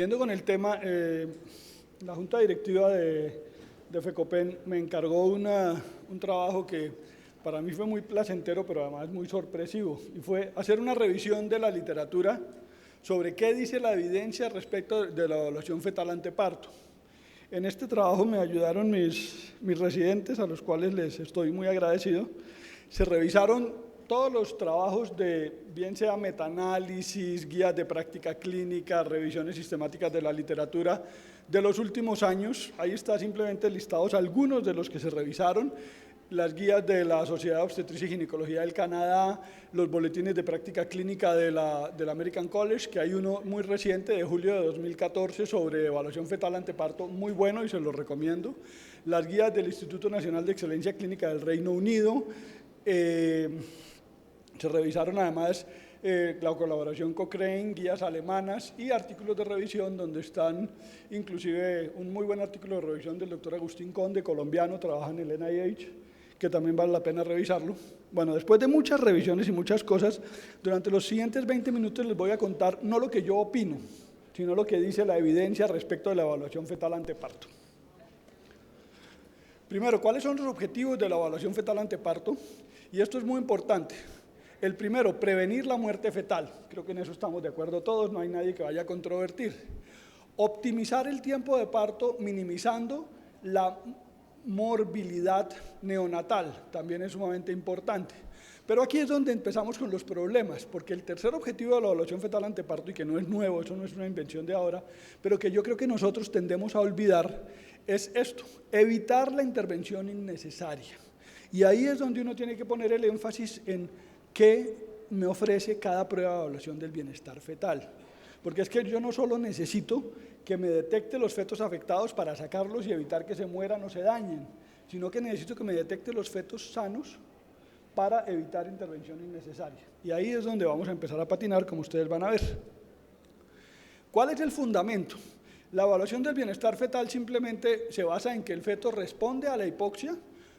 Siguiendo con el tema, la Junta Directiva de FECOPEN me encargó un trabajo que para mí fue muy placentero, pero además muy sorpresivo, y fue hacer una revisión de la literatura sobre qué dice la evidencia respecto de la evaluación fetal anteparto. En este trabajo me ayudaron mis residentes, a los cuales les estoy muy agradecido. Se revisaron todos los trabajos de, bien sea metaanálisis, guías de práctica clínica, revisiones sistemáticas de la literatura de los últimos años. Ahí está simplemente listados algunos de los que se revisaron, las guías de la Sociedad de Obstetricia y Ginecología del Canadá, los boletines de práctica clínica de la American College, que hay uno muy reciente de julio de 2014 sobre evaluación fetal anteparto, muy bueno y se lo recomiendo, las guías del Instituto Nacional de Excelencia Clínica del Reino Unido. Se revisaron además la colaboración Cochrane, guías alemanas y artículos de revisión donde están inclusive un muy buen artículo de revisión del doctor Agustín Conde, colombiano, trabaja en el NIH, que también vale la pena revisarlo. Bueno, después de muchas revisiones y muchas cosas, durante los siguientes 20 minutos les voy a contar no lo que yo opino, sino lo que dice la evidencia respecto de la evaluación fetal anteparto. Primero, ¿cuáles son los objetivos de la evaluación fetal anteparto? Y esto es muy importante. El primero, prevenir la muerte fetal. Creo que en eso estamos de acuerdo todos, no hay nadie que vaya a controvertir. Optimizar el tiempo de parto, minimizando la morbilidad neonatal, también es sumamente importante. Pero aquí es donde empezamos con los problemas, porque el tercer objetivo de la evaluación fetal anteparto, y que no es nuevo, eso no es una invención de ahora, pero que yo creo que nosotros tendemos a olvidar, es esto: evitar la intervención innecesaria. Y ahí es donde uno tiene que poner el énfasis en qué me ofrece cada prueba de evaluación del bienestar fetal. Porque es que yo no solo necesito que me detecte los fetos afectados para sacarlos y evitar que se mueran o se dañen, sino que necesito que me detecte los fetos sanos para evitar intervención innecesaria. Y ahí es donde vamos a empezar a patinar, como ustedes van a ver. ¿Cuál es el fundamento? La evaluación del bienestar fetal simplemente se basa en que el feto responde a la hipoxia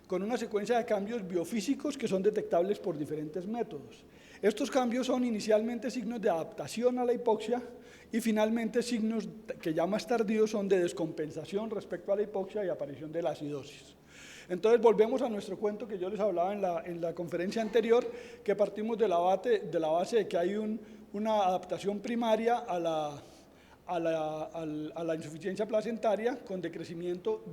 con una secuencia de cambios biofísicos que son detectables por diferentes métodos. Estos cambios son inicialmente signos de adaptación a la hipoxia y finalmente signos que ya más tardíos son de descompensación respecto a la hipoxia y aparición de la acidosis. Entonces volvemos a nuestro cuento que yo les hablaba en la conferencia anterior, que partimos de la base de que hay una adaptación primaria a la insuficiencia placentaria con decrecimiento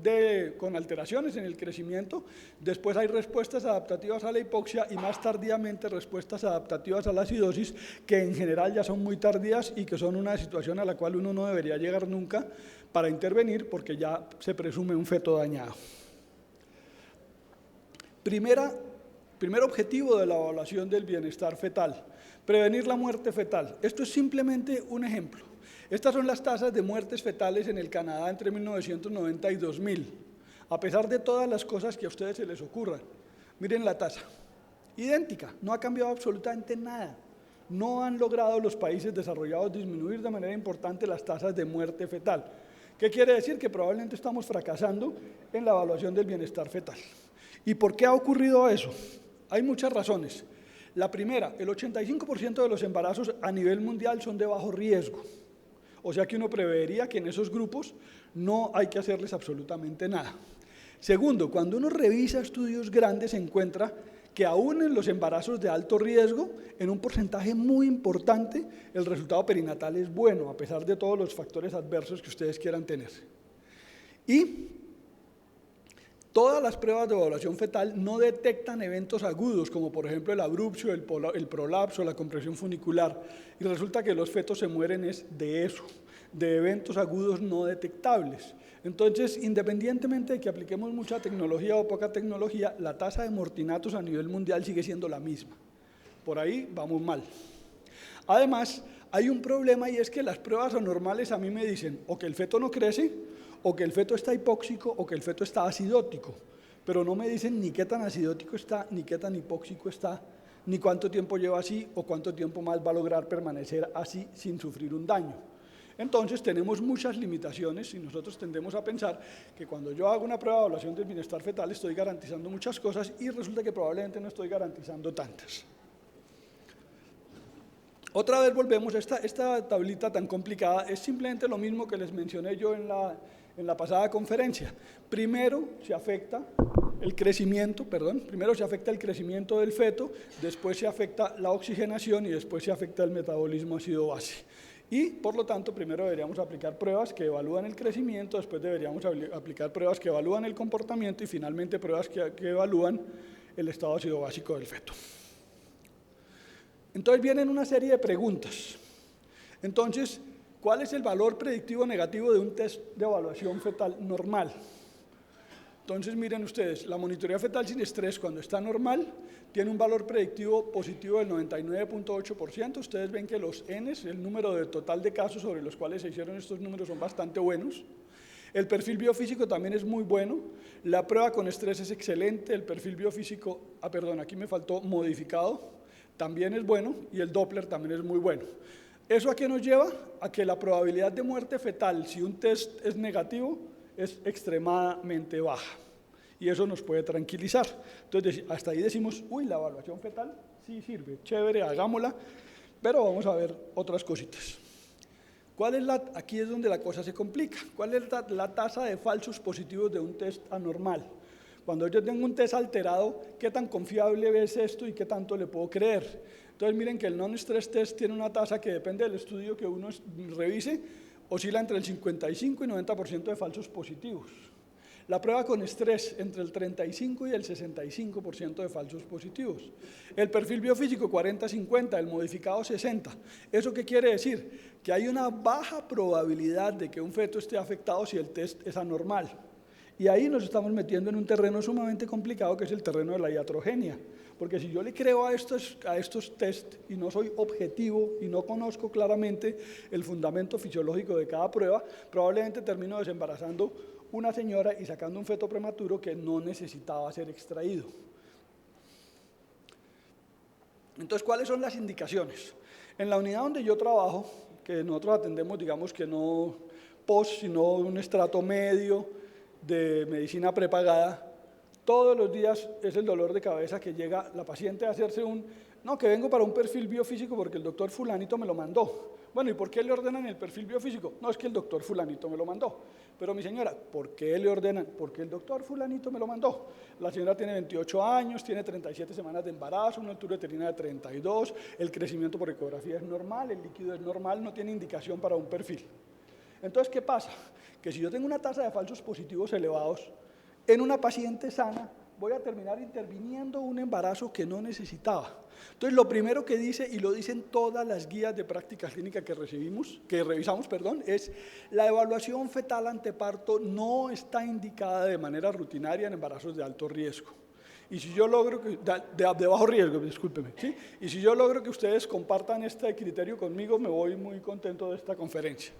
con alteraciones en el crecimiento, después hay respuestas adaptativas a la hipoxia y más tardíamente respuestas adaptativas a la acidosis, que en general ya son muy tardías y que son una situación a la cual uno no debería llegar nunca para intervenir porque ya se presume un feto dañado. Primer objetivo de la evaluación del bienestar fetal: prevenir la muerte fetal. Esto es simplemente un ejemplo. Estas son las tasas de muertes fetales en el Canadá entre 1990 y 2000, a pesar de todas las cosas que a ustedes se les ocurran. Miren la tasa, idéntica, no ha cambiado absolutamente nada. No han logrado los países desarrollados disminuir de manera importante las tasas de muerte fetal. ¿Qué quiere decir? Que probablemente estamos fracasando en la evaluación del bienestar fetal. ¿Y por qué ha ocurrido eso? Hay muchas razones. La primera, el 85% de los embarazos a nivel mundial son de bajo riesgo. O sea que uno preveería que en esos grupos no hay que hacerles absolutamente nada. Segundo, cuando uno revisa estudios grandes, se encuentra que aún en los embarazos de alto riesgo, en un porcentaje muy importante, el resultado perinatal es bueno, a pesar de todos los factores adversos que ustedes quieran tener. Y todas las pruebas de evaluación fetal no detectan eventos agudos, como por ejemplo el abrupcio, el prolapso, la compresión funicular, y resulta que los fetos se mueren es de eso, de eventos agudos no detectables. Entonces, independientemente de que apliquemos mucha tecnología o poca tecnología, la tasa de mortinatos a nivel mundial sigue siendo la misma. Por ahí vamos mal. Además, hay un problema y es que las pruebas anormales a mí me dicen o que el feto no crece, o que el feto está hipóxico, o que el feto está acidótico, pero no me dicen ni qué tan acidótico está, ni qué tan hipóxico está, ni cuánto tiempo lleva así, o cuánto tiempo más va a lograr permanecer así sin sufrir un daño. Entonces tenemos muchas limitaciones y nosotros tendemos a pensar que cuando yo hago una prueba de evaluación del bienestar fetal estoy garantizando muchas cosas y resulta que probablemente no estoy garantizando tantas. Otra vez volvemos, esta tablita tan complicada es simplemente lo mismo que les mencioné yo en la pasada conferencia. Primero se afecta el crecimiento del feto, después se afecta la oxigenación y después se afecta el metabolismo ácido-base. Y, por lo tanto, primero deberíamos aplicar pruebas que evalúan el crecimiento, después deberíamos aplicar pruebas que evalúan el comportamiento y, finalmente, pruebas que evalúan el estado ácido-básico del feto. Entonces vienen una serie de preguntas. Entonces, ¿cuál es el valor predictivo negativo de un test de evaluación fetal normal? Entonces, miren ustedes, la monitoría fetal sin estrés cuando está normal tiene un valor predictivo positivo del 99.8%. Ustedes ven que los Ns, el número de total de casos sobre los cuales se hicieron estos números, son bastante buenos. El perfil biofísico también es muy bueno. La prueba con estrés es excelente. El perfil biofísico, aquí me faltó modificado, también es bueno, y el Doppler también es muy bueno. ¿Eso a qué nos lleva? A que la probabilidad de muerte fetal, si un test es negativo, es extremadamente baja. Y eso nos puede tranquilizar. Entonces, hasta ahí decimos, uy, la evaluación fetal sí sirve, chévere, hagámosla, pero vamos a ver otras cositas. Aquí es donde la cosa se complica. ¿Cuál es la tasa de falsos positivos de un test anormal? Cuando yo tengo un test alterado, ¿qué tan confiable es esto y qué tanto le puedo creer? Entonces, miren que el non-stress test tiene una tasa que depende del estudio que uno revise, oscila entre el 55 y 90% de falsos positivos. La prueba con estrés, entre el 35 y el 65% de falsos positivos. El perfil biofísico, 40-50, el modificado 60. ¿Eso qué quiere decir? Que hay una baja probabilidad de que un feto esté afectado si el test es anormal. Y ahí nos estamos metiendo en un terreno sumamente complicado, que es el terreno de la iatrogenia. Porque si yo le creo a estos test y no soy objetivo y no conozco claramente el fundamento fisiológico de cada prueba, probablemente termino desembarazando una señora y sacando un feto prematuro que no necesitaba ser extraído. Entonces, ¿cuáles son las indicaciones? En la unidad donde yo trabajo, que nosotros atendemos, digamos que no post, sino un estrato medio de medicina prepagada, todos los días es el dolor de cabeza que llega la paciente a hacerse que vengo para un perfil biofísico porque el doctor fulanito me lo mandó. Bueno, ¿y por qué le ordenan el perfil biofísico? No, es que el doctor fulanito me lo mandó. Pero mi señora, ¿por qué le ordenan? Porque el doctor fulanito me lo mandó. La señora tiene 28 años, tiene 37 semanas de embarazo, una altura uterina de 32, el crecimiento por ecografía es normal, el líquido es normal, no tiene indicación para un perfil. Entonces, ¿qué pasa? Que si yo tengo una tasa de falsos positivos elevados en una paciente sana, voy a terminar interviniendo un embarazo que no necesitaba. Entonces, lo primero que dice, y lo dicen todas las guías de práctica clínica que revisamos, es la evaluación fetal anteparto no está indicada de manera rutinaria en embarazos de alto riesgo. Y si yo logro de bajo riesgo, discúlpeme, ¿sí? Y si yo logro que ustedes compartan este criterio conmigo, me voy muy contento de esta conferencia.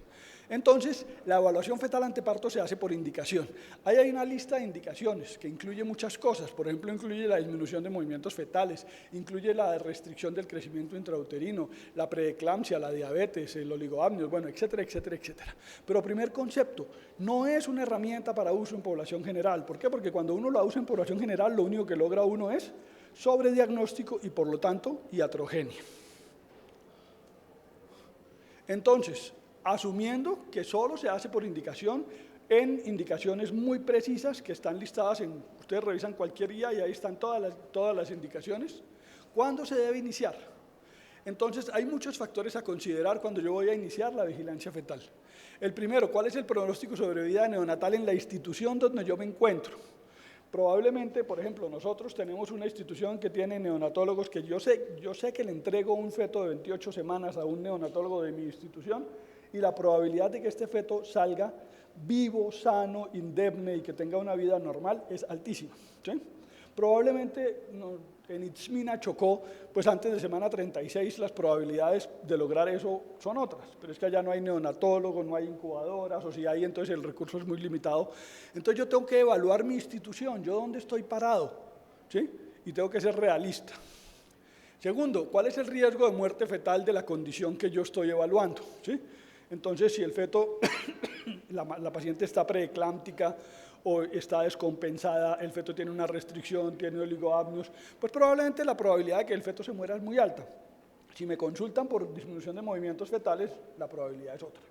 Entonces, la evaluación fetal anteparto se hace por indicación. Ahí hay una lista de indicaciones que incluye muchas cosas. Por ejemplo, incluye la disminución de movimientos fetales, incluye la restricción del crecimiento intrauterino, la preeclampsia, la diabetes, el oligoamnios, bueno, etcétera, etcétera, etcétera. Pero primer concepto, no es una herramienta para uso en población general. ¿Por qué? Porque cuando uno la usa en población general, lo único que logra uno es sobrediagnóstico y, por lo tanto, iatrogenia. Entonces, asumiendo que solo se hace por indicación, en indicaciones muy precisas que están listadas ustedes revisan cualquier guía y ahí están todas las indicaciones. ¿Cuándo se debe iniciar? Entonces, hay muchos factores a considerar cuando yo voy a iniciar la vigilancia fetal. El primero, ¿cuál es el pronóstico sobre vida neonatal en la institución donde yo me encuentro? Probablemente, por ejemplo, nosotros tenemos una institución que tiene neonatólogos que yo sé que le entrego un feto de 28 semanas a un neonatólogo de mi institución, y la probabilidad de que este feto salga vivo, sano, indemne y que tenga una vida normal es altísima, ¿sí? Probablemente en Itzmina, Chocó, pues antes de semana 36 las probabilidades de lograr eso son otras, pero es que allá no hay neonatólogo, no hay incubadoras, o si hay, entonces el recurso es muy limitado. Entonces yo tengo que evaluar mi institución, yo dónde estoy parado, ¿sí? Y tengo que ser realista. Segundo, ¿cuál es el riesgo de muerte fetal de la condición que yo estoy evaluando? ¿Sí? Entonces, si el feto, la paciente está preeclámptica o está descompensada, el feto tiene una restricción, tiene oligoamnios, pues probablemente la probabilidad de que el feto se muera es muy alta. Si me consultan por disminución de movimientos fetales, la probabilidad es otra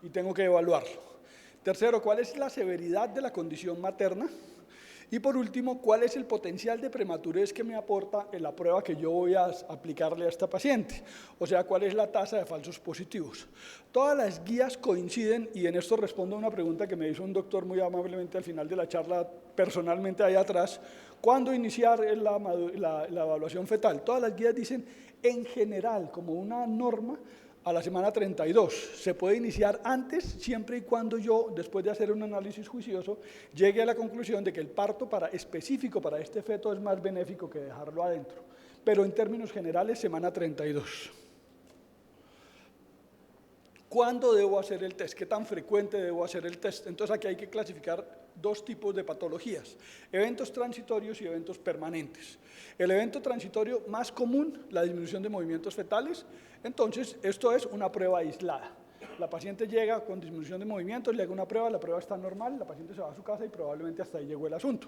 y tengo que evaluarlo. Tercero, ¿cuál es la severidad de la condición materna? Y por último, ¿cuál es el potencial de prematurez que me aporta en la prueba que yo voy a aplicarle a esta paciente? O sea, ¿cuál es la tasa de falsos positivos? Todas las guías coinciden, y en esto respondo a una pregunta que me hizo un doctor muy amablemente al final de la charla, personalmente ahí atrás, ¿cuándo iniciar la evaluación fetal? Todas las guías dicen, en general, como una norma, a la semana 32. Se puede iniciar antes, siempre y cuando yo, después de hacer un análisis juicioso, llegue a la conclusión de que el parto específico para este feto es más benéfico que dejarlo adentro. Pero en términos generales, semana 32. ¿Cuándo debo hacer el test? ¿Qué tan frecuente debo hacer el test? Entonces aquí hay que clasificar dos tipos de patologías, eventos transitorios y eventos permanentes. El evento transitorio más común, la disminución de movimientos fetales, entonces esto es una prueba aislada. La paciente llega con disminución de movimientos, le hago una prueba, la prueba está normal, la paciente se va a su casa y probablemente hasta ahí llegó el asunto.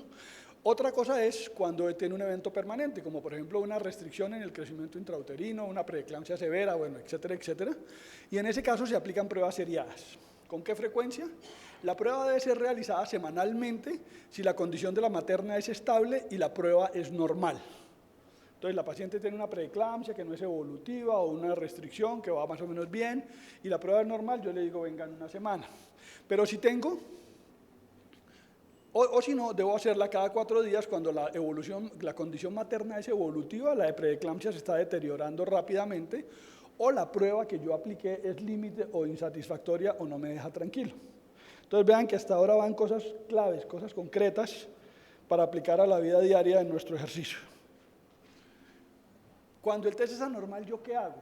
Otra cosa es cuando tiene un evento permanente, como por ejemplo una restricción en el crecimiento intrauterino, una preeclampsia severa, bueno, etcétera, etcétera. Y en ese caso se aplican pruebas seriadas. ¿Con qué frecuencia? La prueba debe ser realizada semanalmente si la condición de la materna es estable y la prueba es normal. Entonces la paciente tiene una preeclampsia que no es evolutiva o una restricción que va más o menos bien y la prueba es normal, yo le digo venga en una semana. Pero si tengo, o si no, debo hacerla cada 4 días cuando la condición materna es evolutiva, la de preeclampsia se está deteriorando rápidamente o la prueba que yo apliqué es límite o insatisfactoria o no me deja tranquilo. Entonces vean que hasta ahora van cosas claves, cosas concretas para aplicar a la vida diaria en nuestro ejercicio. Cuando el test es anormal, ¿yo qué hago?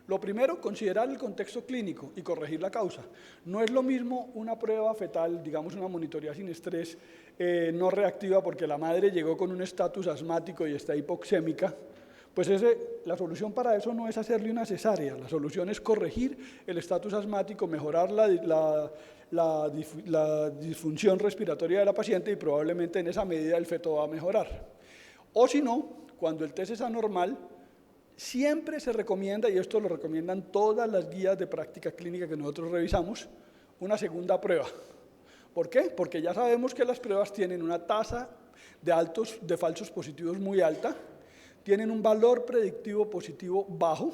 Lo primero, considerar el contexto clínico y corregir la causa. No es lo mismo una prueba fetal, digamos una monitoría sin estrés, no reactiva porque la madre llegó con un estatus asmático y está hipoxémica, pues la solución para eso no es hacerle una cesárea, la solución es corregir el estatus asmático, mejorar la disfunción respiratoria de la paciente y probablemente en esa medida el feto va a mejorar. O si no, cuando el test es anormal, siempre se recomienda, y esto lo recomiendan todas las guías de práctica clínica que nosotros revisamos, una segunda prueba. ¿Por qué? Porque ya sabemos que las pruebas tienen una tasa de falsos positivos muy alta, tienen un valor predictivo positivo bajo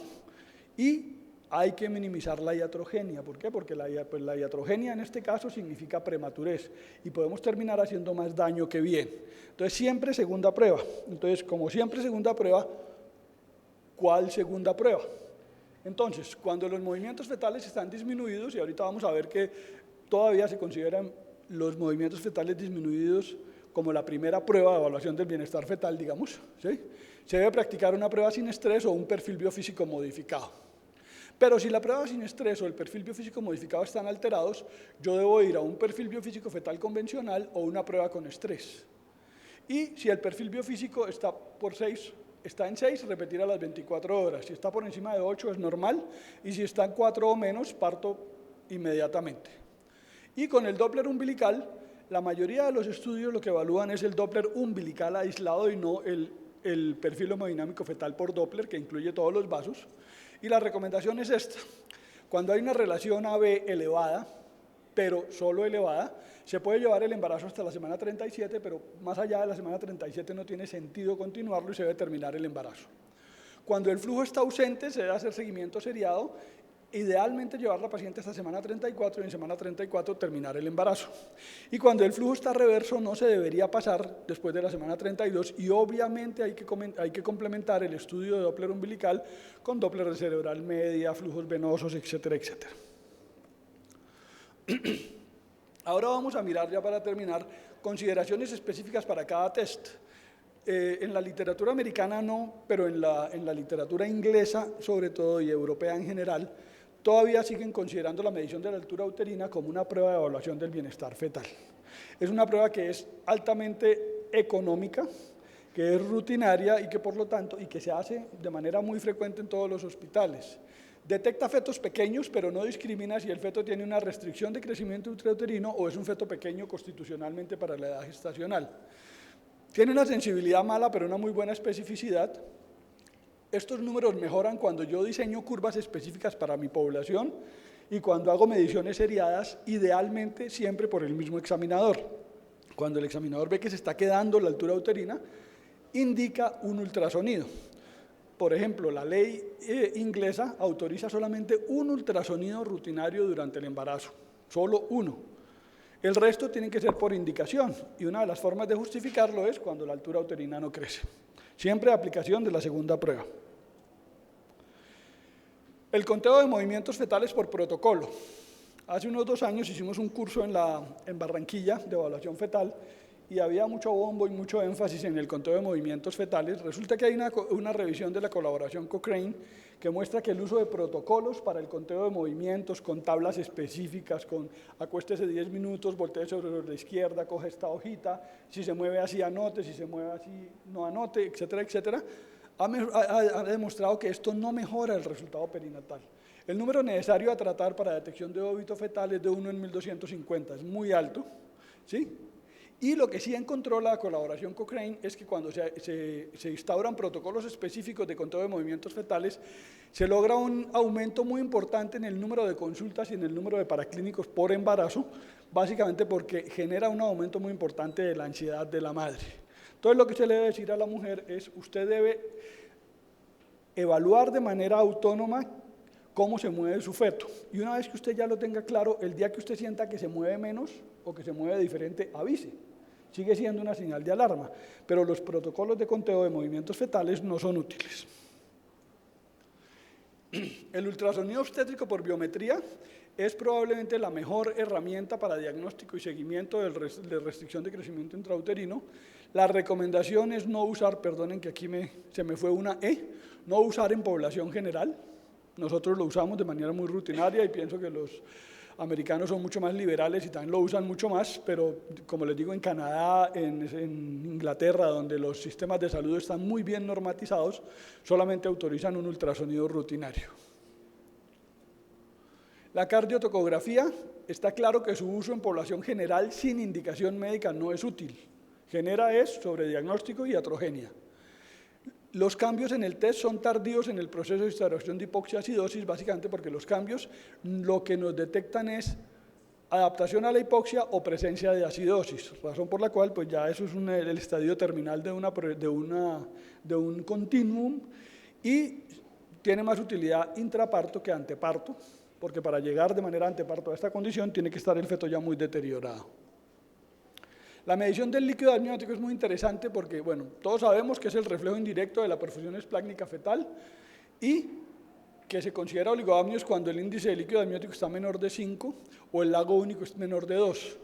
y hay que minimizar la iatrogenia. ¿Por qué? Porque la iatrogenia en este caso significa prematurez y podemos terminar haciendo más daño que bien. Entonces siempre segunda prueba. Entonces como siempre segunda prueba, ¿cuál segunda prueba? Entonces, cuando los movimientos fetales están disminuidos, y ahorita vamos a ver que todavía se consideran los movimientos fetales disminuidos como la primera prueba de evaluación del bienestar fetal, digamos, ¿sí? Se debe practicar una prueba sin estrés o un perfil biofísico modificado. Pero si la prueba sin estrés o el perfil biofísico modificado están alterados, yo debo ir a un perfil biofísico fetal convencional o una prueba con estrés. Y si el perfil biofísico está en 6, repetir a las 24 horas. Si está por encima de 8 es normal y si está en 4 o menos, parto inmediatamente. Y con el Doppler umbilical, la mayoría de los estudios lo que evalúan es el Doppler umbilical aislado y no el perfil hemodinámico fetal por Doppler, que incluye todos los vasos. Y la recomendación es esta. Cuando hay una relación AB elevada, pero solo elevada, se puede llevar el embarazo hasta la semana 37, pero más allá de la semana 37 no tiene sentido continuarlo y se debe terminar el embarazo. Cuando el flujo está ausente, se debe hacer seguimiento seriado, idealmente llevar a la paciente hasta semana 34 y en semana 34 terminar el embarazo. Y cuando el flujo está reverso, no se debería pasar después de la semana 32 y obviamente hay que complementar el estudio de Doppler umbilical con Doppler de cerebral media, flujos venosos, etcétera, etcétera. Ahora vamos a mirar, ya para terminar, consideraciones específicas para cada test. En la literatura americana no, pero en la literatura inglesa, sobre todo, y europea en general, todavía siguen considerando la medición de la altura uterina como una prueba de evaluación del bienestar fetal. Es una prueba que es altamente económica, que es rutinaria y que por lo tanto, y que se hace de manera muy frecuente en todos los hospitales. Detecta fetos pequeños, pero no discrimina si el feto tiene una restricción de crecimiento intrauterino o es un feto pequeño constitucionalmente para la edad gestacional. Tiene una sensibilidad mala, pero una muy buena especificidad. Estos números mejoran cuando yo diseño curvas específicas para mi población y cuando hago mediciones seriadas, idealmente siempre por el mismo examinador. Cuando el examinador ve que se está quedando la altura uterina, indica un ultrasonido. Por ejemplo, la ley inglesa autoriza solamente un ultrasonido rutinario durante el embarazo, solo uno. El resto tienen que ser por indicación, y una de las formas de justificarlo es cuando la altura uterina no crece. Siempre aplicación de la segunda prueba. El conteo de movimientos fetales por protocolo. Hace unos 2 años hicimos un curso en Barranquilla de evaluación fetal y había mucho bombo y mucho énfasis en el conteo de movimientos fetales. Resulta que hay una revisión de la colaboración Cochrane que muestra que el uso de protocolos para el conteo de movimientos con tablas específicas, con acuéstese 10 minutos, voltee sobre la izquierda, coge esta hojita, si se mueve así anote, si se mueve así no anote, etcétera, etcétera, ha demostrado que esto no mejora el resultado perinatal. El número necesario a tratar para detección de óbito fetal es de 1 en 1250, es muy alto, ¿sí? Y lo que sí encontró la colaboración Cochrane es que cuando se instauran protocolos específicos de conteo de movimientos fetales, se logra un aumento muy importante en el número de consultas y en el número de paraclínicos por embarazo, básicamente porque genera un aumento muy importante de la ansiedad de la madre. Entonces lo que se le debe decir a la mujer es, usted debe evaluar de manera autónoma cómo se mueve su feto. Y una vez que usted ya lo tenga claro, el día que usted sienta que se mueve menos o que se mueve diferente, avise. Sigue siendo una señal de alarma, pero los protocolos de conteo de movimientos fetales no son útiles. El ultrasonido obstétrico por biometría es probablemente la mejor herramienta para diagnóstico y seguimiento de restricción de crecimiento intrauterino. La recomendación es no usar, perdonen que aquí se me fue una no usar en población general. Nosotros lo usamos de manera muy rutinaria y pienso que los americanos son mucho más liberales y también lo usan mucho más, pero como les digo, en Canadá, en Inglaterra, donde los sistemas de salud están muy bien normatizados, solamente autorizan un ultrasonido rutinario. La cardiotocografía, está claro que su uso en población general sin indicación médica no es útil. Genera sobrediagnóstico y iatrogenia. Los cambios en el test son tardíos en el proceso de instauración de hipoxia-acidosis, básicamente porque los cambios lo que nos detectan es adaptación a la hipoxia o presencia de acidosis, razón por la cual pues ya eso es el estadio terminal de un continuum y tiene más utilidad intraparto que anteparto, porque para llegar de manera anteparto a esta condición tiene que estar el feto ya muy deteriorado. La medición del líquido amniótico es muy interesante porque, bueno, todos sabemos que es el reflejo indirecto de la perfusión esplácnica fetal y que se considera oligoamnios cuando el índice de líquido amniótico está menor de 5 o el lago único es menor de 2.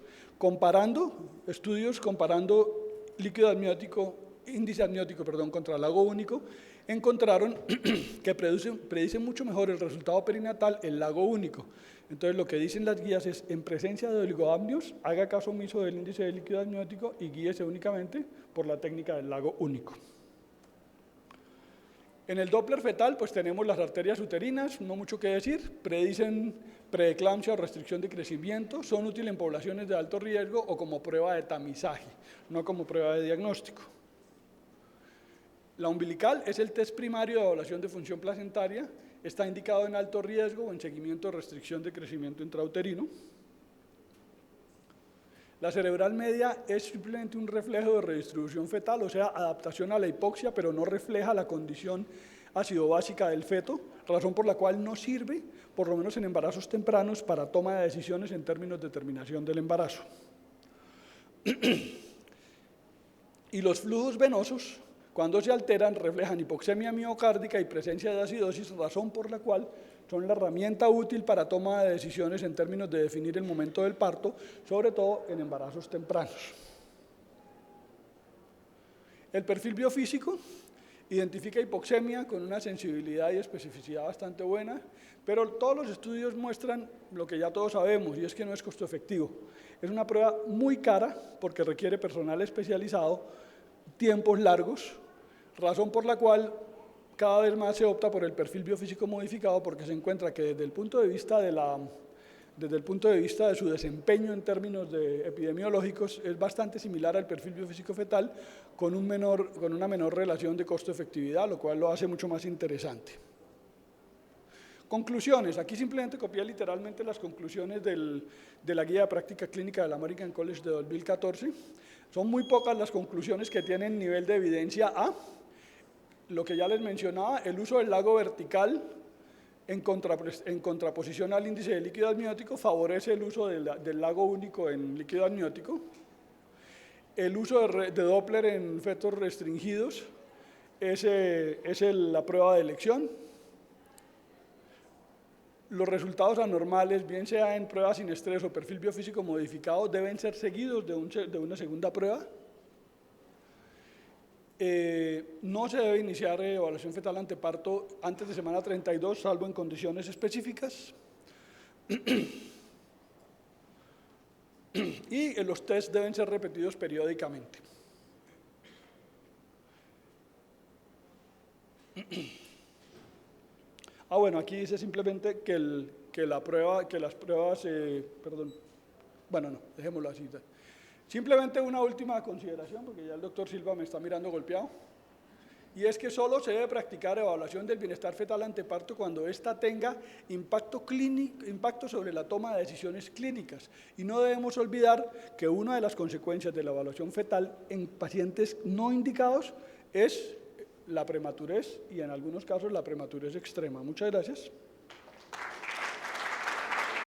Estudios comparando índice amniótico contra lago único, encontraron que predice mucho mejor el resultado perinatal el lago único. Entonces, lo que dicen las guías es, en presencia de oligoamnios, haga caso omiso del índice de líquido amniótico y guíese únicamente por la técnica del lago único. En el Doppler fetal, pues tenemos las arterias uterinas, no mucho que decir, predicen preeclampsia o restricción de crecimiento, son útiles en poblaciones de alto riesgo o como prueba de tamizaje, no como prueba de diagnóstico. La umbilical es el test primario de evaluación de función placentaria, está indicado en alto riesgo o en seguimiento de restricción de crecimiento intrauterino. La cerebral media es simplemente un reflejo de redistribución fetal, o sea, adaptación a la hipoxia, pero no refleja la condición ácido-básica del feto, razón por la cual no sirve, por lo menos en embarazos tempranos, para toma de decisiones en términos de terminación del embarazo. Y los flujos venosos, cuando se alteran, reflejan hipoxemia miocárdica y presencia de acidosis, razón por la cual son la herramienta útil para toma de decisiones en términos de definir el momento del parto, sobre todo en embarazos tempranos. El perfil biofísico identifica hipoxemia con una sensibilidad y especificidad bastante buena, pero todos los estudios muestran lo que ya todos sabemos, y es que no es costo efectivo. Es una prueba muy cara porque requiere personal especializado, tiempos largos, razón por la cual cada vez más se opta por el perfil biofísico modificado porque se encuentra que desde el punto de vista de desde el punto de vista de su desempeño en términos epidemiológicos, es bastante similar al perfil biofísico fetal con una menor relación de costo-efectividad, lo cual lo hace mucho más interesante. Conclusiones. Aquí simplemente copié literalmente las conclusiones de la guía de práctica clínica del American College de 2014. Son muy pocas las conclusiones que tienen nivel de evidencia A. Lo que ya les mencionaba, el uso del lago vertical en contraposición al índice de líquido amniótico favorece el uso del lago único en líquido amniótico. El uso de Doppler en fetos restringidos es la prueba de elección. Los resultados anormales, bien sea en pruebas sin estrés o perfil biofísico modificado, deben ser seguidos de una segunda prueba. No se debe iniciar evaluación fetal anteparto antes de semana 32, salvo en condiciones específicas. Y los test deben ser repetidos periódicamente. Bueno, aquí dice simplemente que las pruebas, bueno, no, dejémoslo así. Simplemente una última consideración, porque ya el doctor Silva me está mirando golpeado, y es que solo se debe practicar evaluación del bienestar fetal anteparto cuando ésta tenga impacto sobre la toma de decisiones clínicas. Y no debemos olvidar que una de las consecuencias de la evaluación fetal en pacientes no indicados es la prematurez y en algunos casos la prematurez extrema. Muchas gracias.